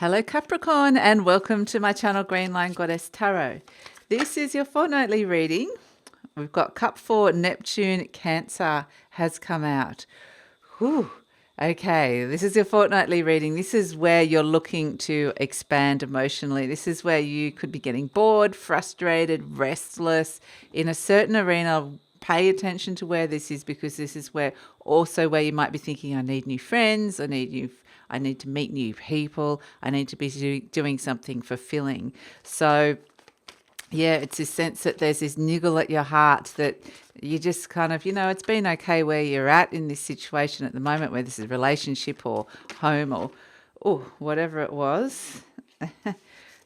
Hello Capricorn and welcome to my channel GreenLion Goddess Tarot. This is your fortnightly reading. We've got Cup 4 Neptune Cancer has come out. Whew. Okay, this is your fortnightly reading. This is where you're looking to expand emotionally. This is where you could be getting bored, frustrated, restless in a certain arena. Pay attention to where this is, because this is where you might be thinking, I need new friends, I need to meet new people, I need to be doing something fulfilling. So yeah, it's this sense that there's this niggle at your heart that you just kind of, it's been okay where you're at in this situation at the moment, whether this is a relationship or home or whatever it was.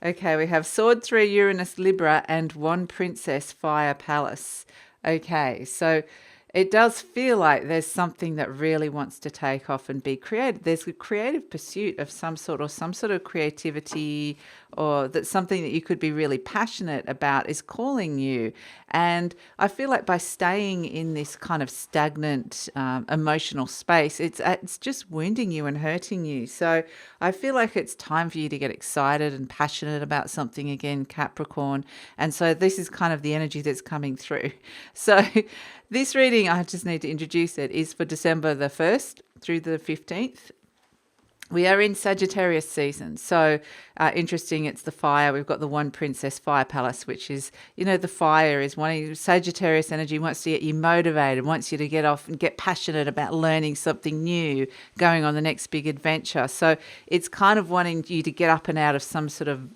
Okay, we have Sword 3, Uranus, Libra, and 1 Princess, Fire, Palace. Okay, so it does feel like there's something that really wants to take off and be creative. There's a creative pursuit of some sort of creativity, or that's something that you could be really passionate about is calling you. And I feel like by staying in this kind of stagnant emotional space, it's just wounding you and hurting you. So I feel like it's time for you to get excited and passionate about something again, Capricorn. And so this is kind of the energy that's coming through. So this reading, I just need to introduce it, is for December the 1st through the 15th. We are in Sagittarius season. So interesting, it's the fire. We've got the 1 Princess, Fire Palace, which is, the fire is wanting, Sagittarius energy wants to get you motivated, wants you to get off and get passionate about learning something new, going on the next big adventure. So it's kind of wanting you to get up and out of some sort of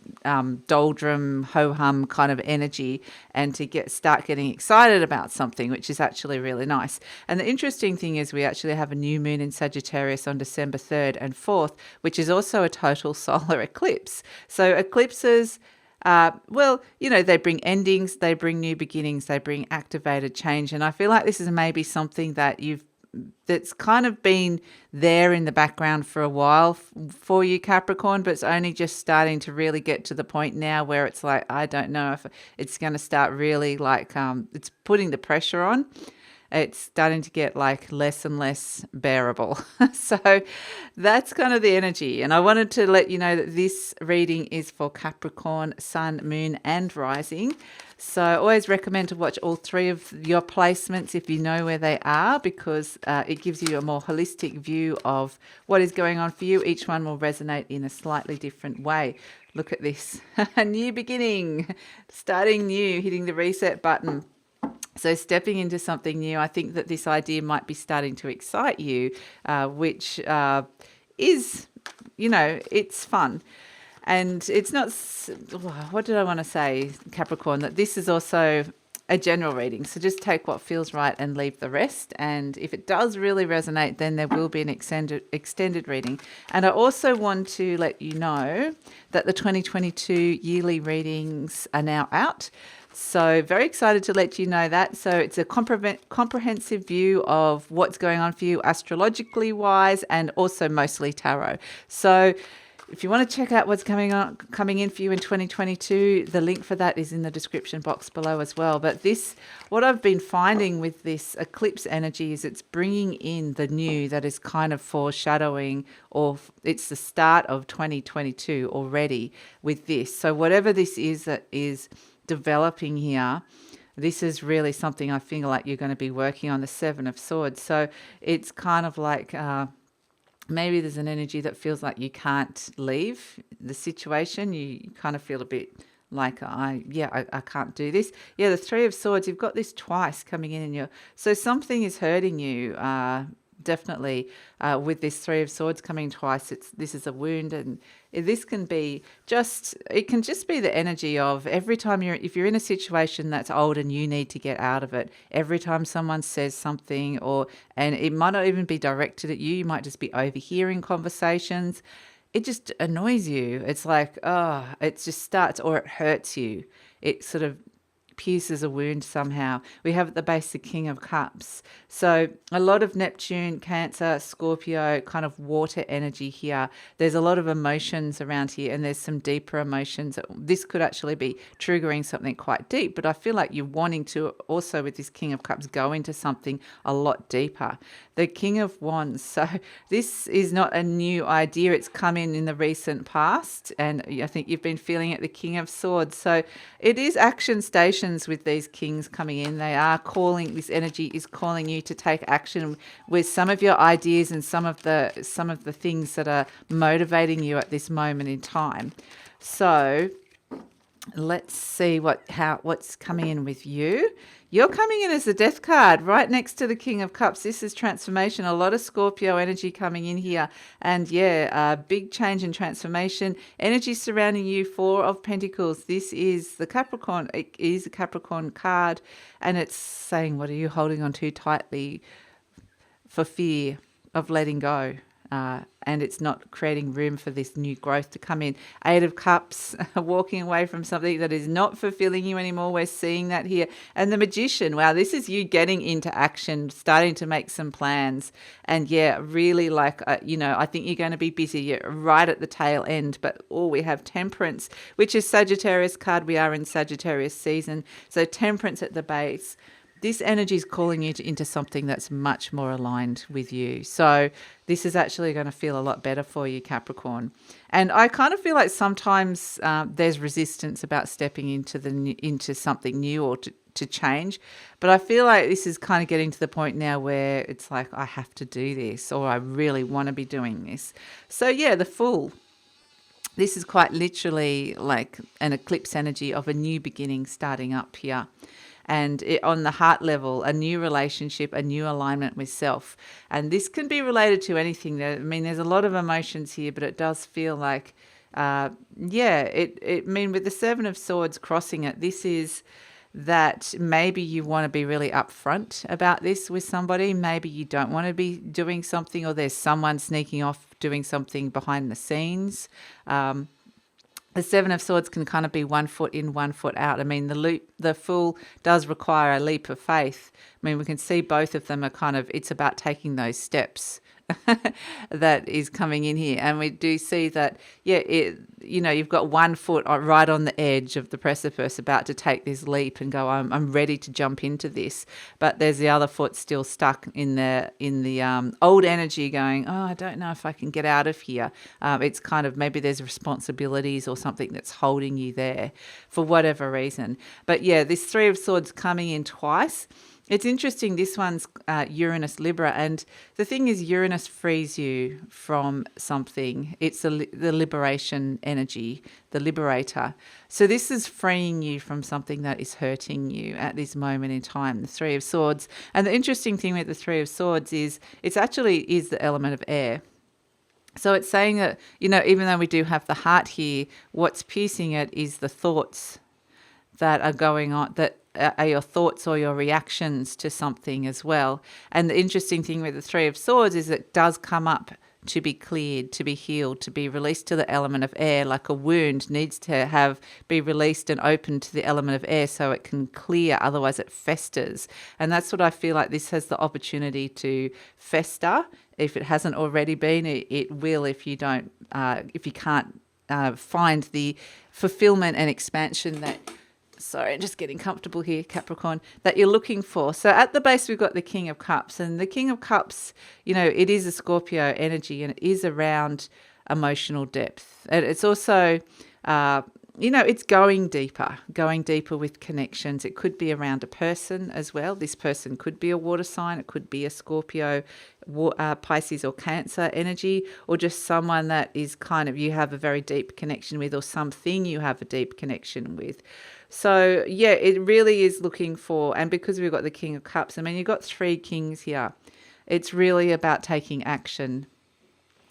doldrum, ho-hum kind of energy and to start getting excited about something, which is actually really nice. And the interesting thing is we actually have a new moon in Sagittarius on December 3rd and 4th, which is also a total solar eclipse. So eclipses, they bring endings, they bring new beginnings, they bring activated change. And I feel like this is maybe something that's kind of been there in the background for a while for you, Capricorn, but it's only just starting to really get to the point now where it's like, I don't know if it's going to start really it's putting the pressure on. It's starting to get less and less bearable. So that's kind of the energy. And I wanted to let you know that this reading is for Capricorn, Sun, Moon, and Rising. So I always recommend to watch all 3 of your placements if you know where they are, because it gives you a more holistic view of what is going on for you. Each one will resonate in a slightly different way. Look at this. A new beginning, starting new, hitting the reset button. So stepping into something new. I think that this idea might be starting to excite you, which is, it's fun. And it's not, what did I want to say, Capricorn, that this is also a general reading. So just take what feels right and leave the rest. And if it does really resonate, then there will be an extended reading. And I also want to let you know that the 2022 yearly readings are now out. So very excited to let you know that. So it's a comprehensive view of what's going on for you astrologically wise, and also mostly tarot. So if you want to check out what's coming in for you in 2022, the link for that is in the description box below as well. But what I've been finding with this eclipse energy is it's bringing in the new that is kind of foreshadowing, or it's the start of 2022 already with this. So whatever this is that is developing here, this is really something I feel like you're going to be working on, the 7 of Swords. So it's kind of like maybe there's an energy that feels like you can't leave the situation. You kind of feel a bit like, I can't do this. Yeah, the 3 of Swords, you've got this twice coming in so something is hurting you, definitely, with this 3 of Swords coming twice. This is a wound, and this can be it can just be the energy of every time if you're in a situation that's old and you need to get out of it, every time someone says something, and it might not even be directed at you, you might just be overhearing conversations, it just annoys you. It's like, it just starts, or it hurts you. It sort of pierces a wound somehow. We have at the base the King of Cups. So a lot of Neptune, Cancer, Scorpio, kind of water energy here. There's a lot of emotions around here, and there's some deeper emotions. This could actually be triggering something quite deep, but I feel like you're wanting to also, with this King of Cups, go into something a lot deeper. The King of Wands. So this is not a new idea. It's come in the recent past, and I think you've been feeling it, the King of Swords. So it is action stations with these kings coming in. They are calling, this energy is calling you to take action with some of your ideas and some of the things that are motivating you at this moment in time. So let's see what's coming in with you. You're coming in as the Death card right next to the King of Cups. This is transformation. A lot of Scorpio energy coming in here. And yeah, big change and transformation. Energy surrounding you. Four of Pentacles. This is the Capricorn. It is a Capricorn card. And it's saying, what are you holding on to tightly for fear of letting go? And it's not creating room for this new growth to come in. Eight of Cups, walking away from something that is not fulfilling you anymore. We're seeing that here. And the Magician, wow, this is you getting into action, starting to make some plans. And yeah, really like, I think you're going to be busy. You're right at the tail end. But we have Temperance, which is Sagittarius card. We are in Sagittarius season. So Temperance at the base. This energy is calling you into something that's much more aligned with you. So this is actually going to feel a lot better for you, Capricorn. And I kind of feel like sometimes there's resistance about stepping into something new or to change. But I feel like this is kind of getting to the point now where it's like, I have to do this, or I really want to be doing this. So yeah, the Fool. This is quite literally like an eclipse energy of a new beginning starting up here. And on the heart level, a new relationship, a new alignment with self. And this can be related to anything. I mean, there's a lot of emotions here, but it does feel like, with the Seven of Swords crossing it, this is that maybe you want to be really upfront about this with somebody. Maybe you don't want to be doing something, or there's someone sneaking off doing something behind the scenes. The Seven of Swords can kind of be 1 foot in, 1 foot out. I mean, the Fool does require a leap of faith. I mean, we can see both of them are kind of, it's about taking those steps that is coming in here. And we do see that, you've got 1 foot right on the edge of the precipice about to take this leap and go, I'm ready to jump into this. But there's the other foot still stuck in the old energy going, I don't know if I can get out of here. It's kind of, maybe there's responsibilities or something that's holding you there for whatever reason. But yeah, this Three of Swords coming in twice. It's interesting, this one's Uranus Libra, and the thing is Uranus frees you from something. It's the liberation energy, the liberator. So this is freeing you from something that is hurting you at this moment in time, the Three of Swords. And the interesting thing with the Three of Swords is it's actually is the element of air. So it's saying that, even though we do have the heart here, what's piercing it is the thoughts that are going on, that are your thoughts or your reactions to something as well. And the interesting thing with the Three of Swords is it does come up to be cleared, to be healed, to be released to the element of air. Like a wound needs to be released and opened to the element of air so it can clear, otherwise it festers. And that's what I feel like this has the opportunity to fester. If it hasn't already been, it will if you can't find the fulfillment and expansion that, sorry, I'm just getting comfortable here, Capricorn, that you're looking for. So at the base, we've got the King of Cups. And the King of Cups, it is a Scorpio energy, and it is around emotional depth. And it's also, it's going deeper with connections. It could be around a person as well. This person could be a water sign. It could be a Scorpio, Pisces or Cancer energy, or just someone that is kind of, you have a very deep connection with, or something you have a deep connection with. So, yeah, it really is looking for, and because we've got the King of Cups, I mean, you've got 3 kings here. It's really about taking action.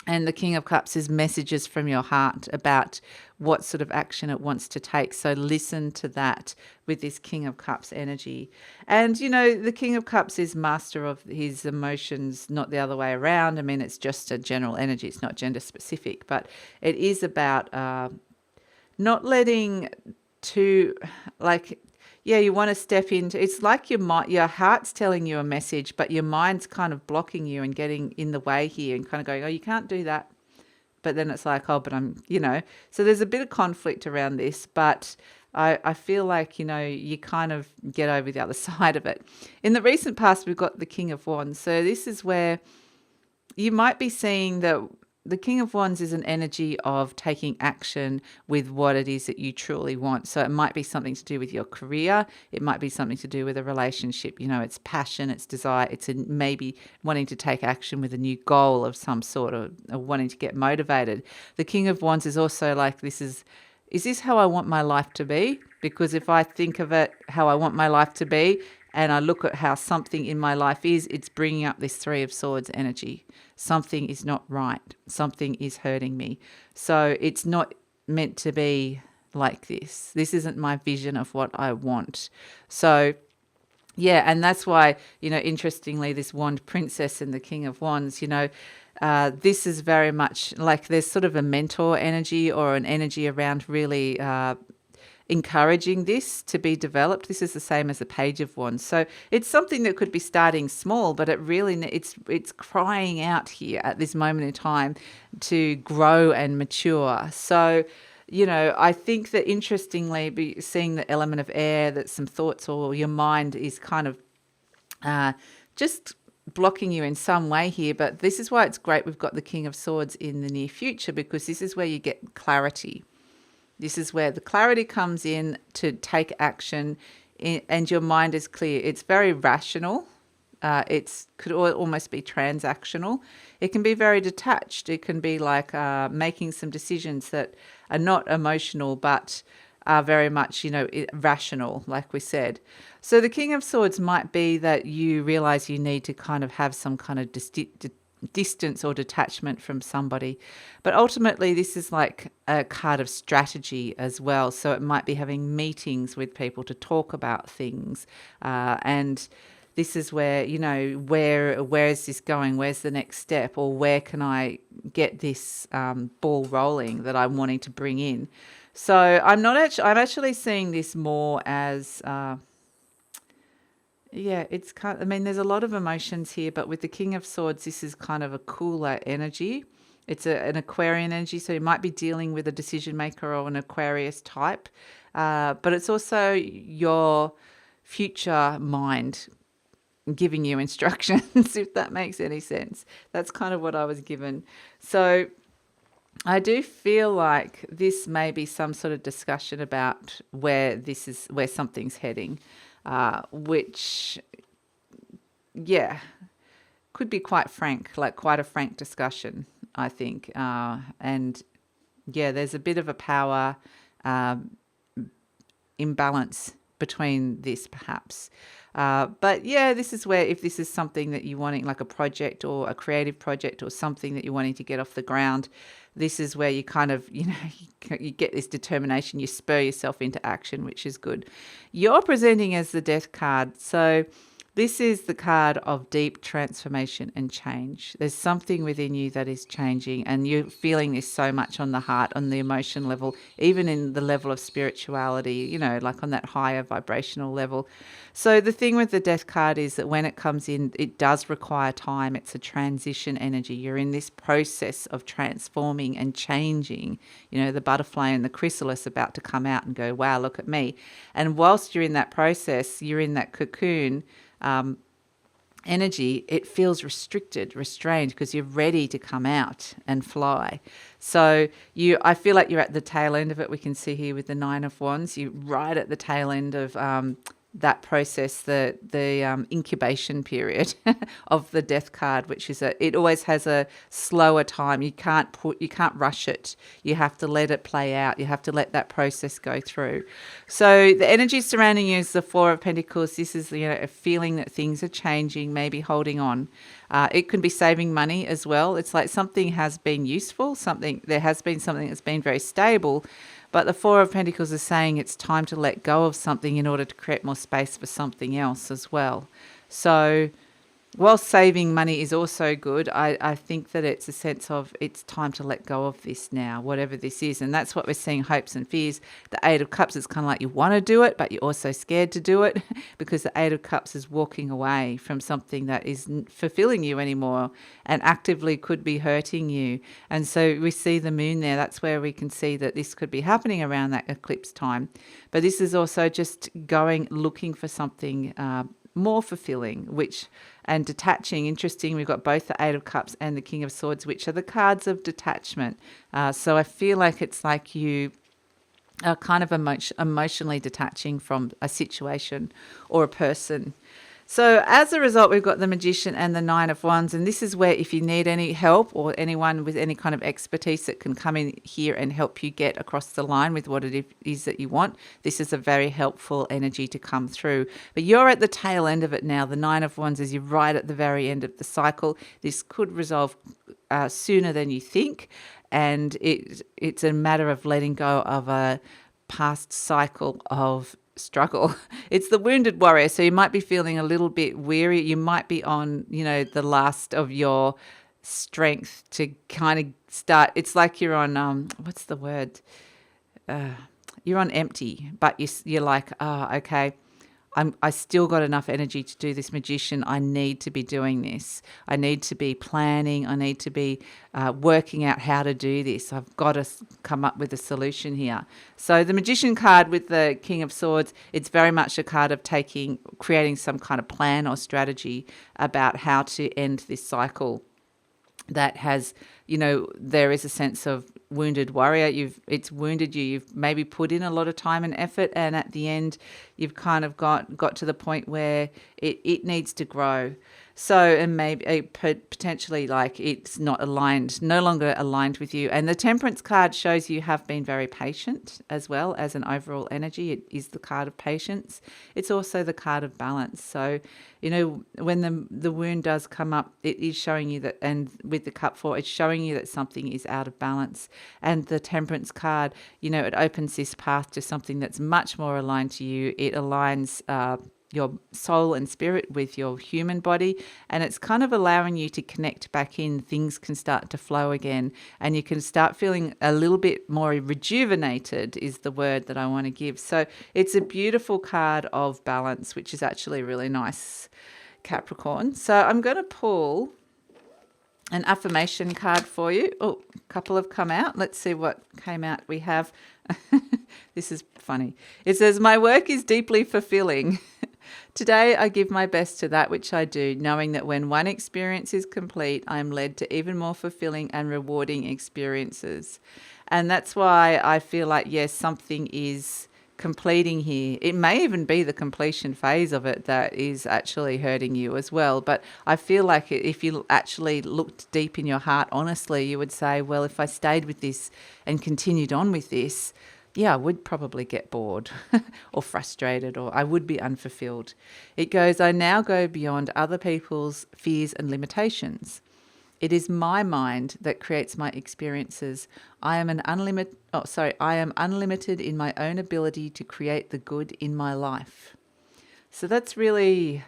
And the King of Cups is messages from your heart about what sort of action it wants to take. So listen to that with this King of Cups energy. And, the King of Cups is master of his emotions, not the other way around. I mean, it's just a general energy. It's not gender specific, but it is about not letting yeah, you want to step into, it's like your heart's telling you a message, but your mind's kind of blocking you and getting in the way here and kind of going, oh, you can't do that. But then it's like, oh, but so there's a bit of conflict around this, but I feel like, you kind of get over the other side of it. In the recent past, we've got the King of Wands. So this is where you might be seeing that the King of Wands is an energy of taking action with what it is that you truly want. So it might be something to do with your career. It might be something to do with a relationship. It's passion, it's desire. It's maybe wanting to take action with a new goal of some sort, or wanting to get motivated. The King of Wands is also like, is this how I want my life to be? Because if I think of it how I want my life to be, and I look at how something in my life is, it's bringing up this Three of Swords energy. Something is not right. Something is hurting me. So it's not meant to be like this. This isn't my vision of what I want. So, yeah, and that's why, interestingly, this Wand Princess and the King of Wands, this is very much like there's sort of a mentor energy or an energy around really encouraging this to be developed. This is the same as the Page of Wands. So it's something that could be starting small, but it really, it's crying out here at this moment in time to grow and mature. So, I think that interestingly, seeing the element of air, that some thoughts or your mind is kind of just blocking you in some way here. But this is why it's great we've got the King of Swords in the near future, because this is where you get clarity. This is where the clarity comes in to take action, and your mind is clear. It's very rational. It could almost be transactional. It can be very detached. It can be like making some decisions that are not emotional, but are very much, rational, like we said. So the King of Swords might be that you realize you need to kind of have some kind of distance or detachment from somebody. But ultimately, this is like a card of strategy as well. So it might be having meetings with people to talk about things. And this is where, where is this going? Where's the next step? Or where can I get this ball rolling that I'm wanting to bring in? So I'm actually seeing this more as... yeah, it's kind. There's a lot of emotions here, but with the King of Swords, this is kind of a cooler energy. It's an Aquarian energy, so you might be dealing with a decision maker or an Aquarius type, but it's also your future mind giving you instructions, if that makes any sense. That's kind of what I was given. So I do feel like this may be some sort of discussion about where something's heading. Which, yeah, could be quite frank, like quite a frank discussion, I think. And yeah, there's a bit of a power imbalance between this, perhaps. But yeah, this is where, if this is something that you're wanting, like a project or a creative project or something that you're wanting to get off the ground, this is where you kind of, you get this determination, you spur yourself into action, which is good. You're presenting as the Death card. So this is the card of deep transformation and change. There's something within you that is changing, and you're feeling this so much on the heart, on the emotion level, even in the level of spirituality, like on that higher vibrational level. So the thing with the Death card is that when it comes in, it does require time. It's a transition energy. You're in this process of transforming and changing, the butterfly and the chrysalis about to come out and go, wow, look at me. And whilst you're in that process, you're in that cocoon, energy, it feels restricted, restrained, because you're ready to come out and fly. So I feel like you're at the tail end of it. We can see here with the Nine of Wands, you're right at the tail end of that process, the incubation period of the Death card, which is it always has a slower time. You can't rush it. You have to let it play out. You have to let that process go through. So the energy surrounding you is the Four of Pentacles. This is a feeling that things are changing, maybe holding on. It can be saving money as well. It's like something has been useful, there has been something that's been very stable, but the Four of Pentacles is saying it's time to let go of something in order to create more space for something else as well. So while saving money is also good, I think that it's a sense of it's time to let go of this now, whatever this is. And that's what we're seeing, hopes and fears. The Eight of Cups is kind of like you want to do it, but you're also scared to do it because the Eight of Cups is walking away from something that isn't fulfilling you anymore and actively could be hurting you. And so we see the moon there. That's where we can see that this could be happening around that eclipse time. But this is also just looking for something more fulfilling, and detaching. Interesting, we've got both the Eight of Cups and the King of Swords, which are the cards of detachment. So I feel like it's like you are kind of emotionally detaching from a situation or a person. So as a result, we've got the Magician and the Nine of Wands. And this is where if you need any help or anyone with any kind of expertise that can come in here and help you get across the line with what it is that you want, this is a very helpful energy to come through. But you're at the tail end of it now. The Nine of Wands is you're right at the very end of the cycle. This could resolve sooner than you think. And it's a matter of letting go of a past cycle of struggle. It's the wounded warrior. So you might be feeling a little bit weary. You might be on, the last of your strength to kind of start. It's like you're on, what's the word? You're on empty, but you're like, oh, okay. I still got enough energy to do this Magician. I need to be doing this. I need to be planning. I need to be working out how to do this. I've got to come up with a solution here. So the Magician card with the King of Swords, it's very much a card of creating some kind of plan or strategy about how to end this cycle that has, there is a sense of wounded warrior. It's wounded you. You've maybe put in a lot of time and effort, and at the end, you've kind of got to the point where it needs to grow. So, and maybe potentially like it's not aligned, no longer aligned with you. And the Temperance card shows you have been very patient as well as an overall energy. It is the card of patience. It's also the card of balance. So, when the wound does come up, it is showing you that, and with the Cup 4, it's showing you that something is out of balance. And the Temperance card, it opens this path to something that's much more aligned to you. It aligns your soul and spirit with your human body, and it's kind of allowing you to connect back in. Things can start to flow again, and you can start feeling a little bit more rejuvenated is the word that I want to give. So it's a beautiful card of balance, which is actually really nice, Capricorn. So I'm going to pull an affirmation card for you. Oh, a couple have come out. Let's see what came out. We have, this is funny. It says, my work is deeply fulfilling. Today, I give my best to that which I do, knowing that when one experience is complete, I am led to even more fulfilling and rewarding experiences. And that's why I feel like, yes, something is completing here. It may even be the completion phase of it that is actually hurting you as well. But I feel like if you actually looked deep in your heart, honestly, you would say, well, if I stayed with this and continued on with this, I would probably get bored or frustrated, or I would be unfulfilled. It goes, I now go beyond other people's fears and limitations. It is my mind that creates my experiences. I am unlimited in my own ability to create the good in my life. So that's really,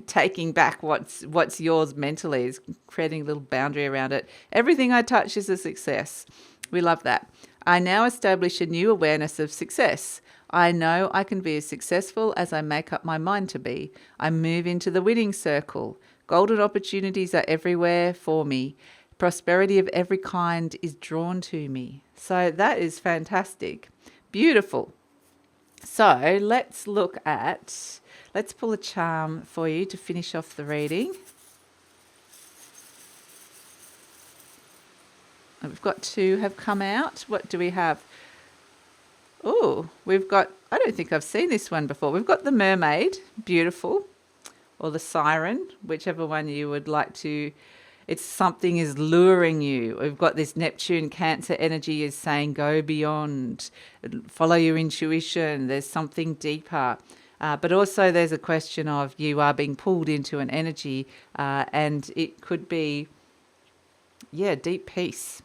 taking back what's yours mentally, is creating a little boundary around it. Everything I touch is a success. We love that. I now establish a new awareness of success. I know I can be as successful as I make up my mind to be. I move into the winning circle. Golden opportunities are everywhere for me. Prosperity of every kind is drawn to me. So that is fantastic. Beautiful. So let's pull a charm for you to finish off the reading. We've got two have come out. What do we have? Oh, I don't think I've seen this one before. We've got the mermaid, beautiful, or the siren, whichever one you would like to. It's something is luring you. We've got this Neptune Cancer energy is saying go beyond, follow your intuition. There's something deeper. But also there's a question of you are being pulled into an energy and it could be, deep peace.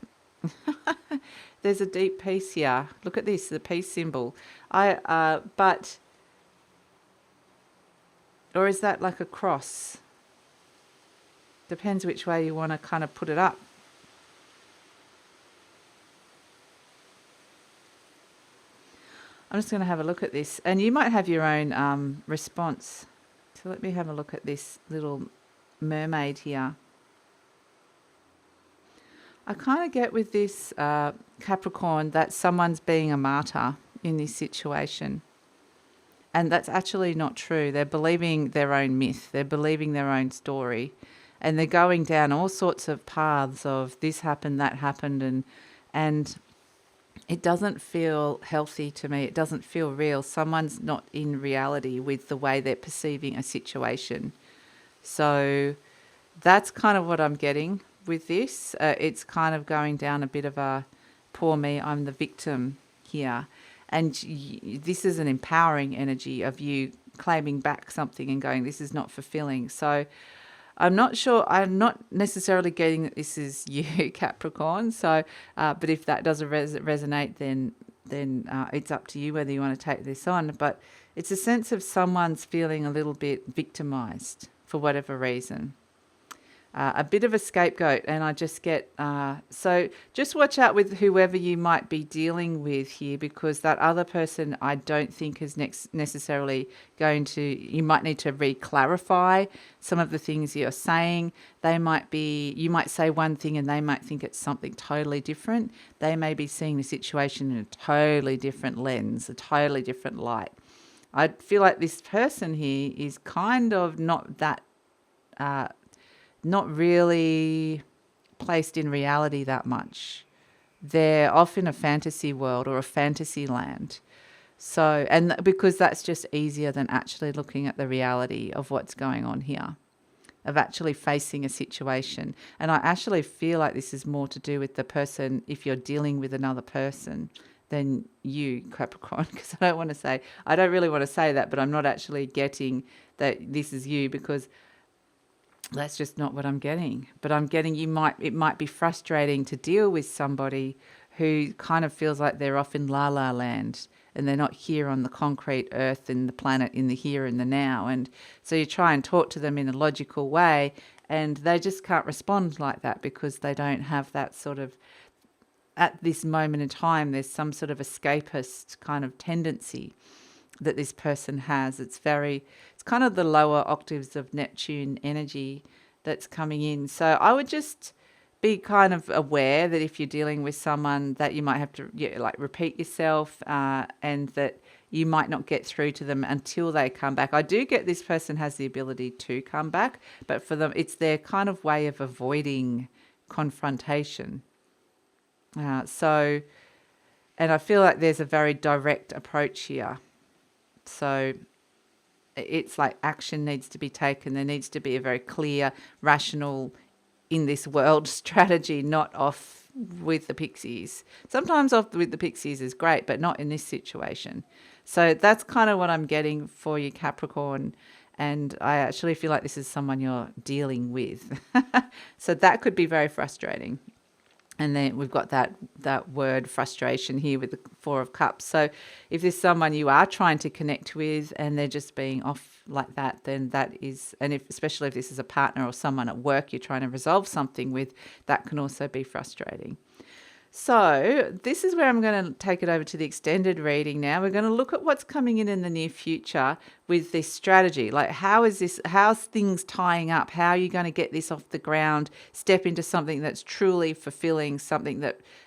There's a deep peace here. Look at this, the peace symbol. Or is that like a cross? Depends which way you want to kind of put it up. I'm just going to have a look at this, and you might have your own response. So let me have a look at this little mermaid here. I kind of get with this Capricorn that someone's being a martyr in this situation. And that's actually not true. They're believing their own myth. They're believing their own story. And they're going down all sorts of paths of this happened, that happened, and it doesn't feel healthy to me. It doesn't feel real. Someone's not in reality with the way they're perceiving a situation. So that's kind of what I'm getting with this. It's kind of going down a bit of a poor me, I'm the victim here. And this is an empowering energy of you claiming back something and going, this is not fulfilling. So I'm not sure, I'm not necessarily getting that this is you, Capricorn. So, but if that doesn't resonate, then it's up to you whether you want to take this on. But it's a sense of someone's feeling a little bit victimized for whatever reason. A bit of a scapegoat, and I just get so just watch out with whoever you might be dealing with here, because that other person I don't think is necessarily going to, you might need to re-clarify some of the things you're saying. You might say one thing and they might think it's something totally different. They may be seeing the situation in a totally different lens, a totally different light. I feel like this person here is kind of not that not really placed in reality that much. They're off in a fantasy world or a fantasy land. So, and because that's just easier than actually looking at the reality of what's going on here, of actually facing a situation. And I actually feel like this is more to do with the person, if you're dealing with another person, than you, Capricorn, because I don't really want to say that, but I'm not actually getting that this is you, because that's just not what I'm getting. But I'm getting it might be frustrating to deal with somebody who kind of feels like they're off in la la land and they're not here on the concrete earth and the planet in the here and the now. And so you try and talk to them in a logical way and they just can't respond like that, because they don't have that sort of, at this moment in time, there's some sort of escapist kind of tendency that this person has. It's kind of the lower octaves of Neptune energy that's coming in. So I would just be kind of aware that if you're dealing with someone, that you might have to repeat yourself, and that you might not get through to them until they come back. I do get this person has the ability to come back, but for them, it's their kind of way of avoiding confrontation. And I feel like there's a very direct approach here. So it's like action needs to be taken. There needs to be a very clear, rational, in this world strategy, not off with the pixies. Sometimes off with the pixies is great, but not in this situation. So that's kind of what I'm getting for you, Capricorn. And I actually feel like this is someone you're dealing with. So that could be very frustrating. And then we've got that word frustration here with the Four of Cups. So if there's someone you are trying to connect with and they're just being off like that, then that is, and especially if this is a partner or someone at work you're trying to resolve something with, that can also be frustrating. So this is where I'm going to take it over to the extended reading now. We're going to look at what's coming in the near future with this strategy. Like how's things tying up? How are you going to get this off the ground, step into something that's truly fulfilling,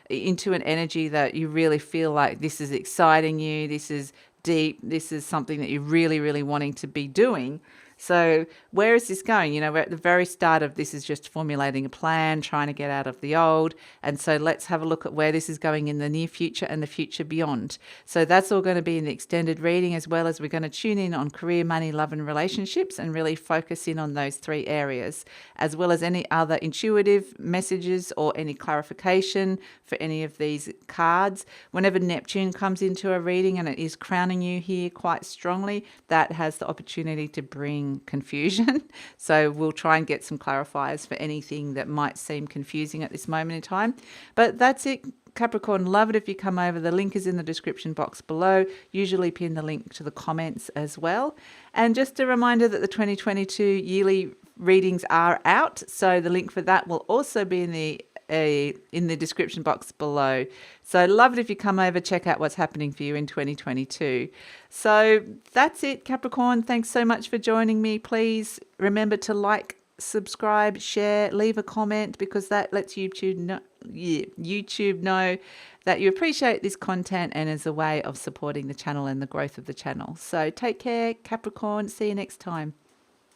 into an energy that you really feel like this is exciting you, this is deep, this is something that you're really, really wanting to be doing. So where is this going? We're at the very start of this is just formulating a plan, trying to get out of the old. And so let's have a look at where this is going in the near future and the future beyond. So that's all going to be in the extended reading, as well as we're going to tune in on career, money, love and relationships and really focus in on those three areas, as well as any other intuitive messages or any clarification for any of these cards. Whenever Neptune comes into a reading and it is crowning you here quite strongly, that has the opportunity to bring confusion. So we'll try and get some clarifiers for anything that might seem confusing at this moment in time. But that's it, Capricorn. Love it if you come over. The link is in the description box below. Usually pin the link to the comments as well. And just a reminder that the 2022 yearly readings are out, so the link for that will also be in the description box below. So love it if you come over, check out what's happening for you in 2022. So that's it, Capricorn. Thanks so much for joining me. Please remember to like, subscribe, share, leave a comment, because that lets YouTube know that you appreciate this content and is a way of supporting the channel and the growth of the channel. So take care, Capricorn. See you next time.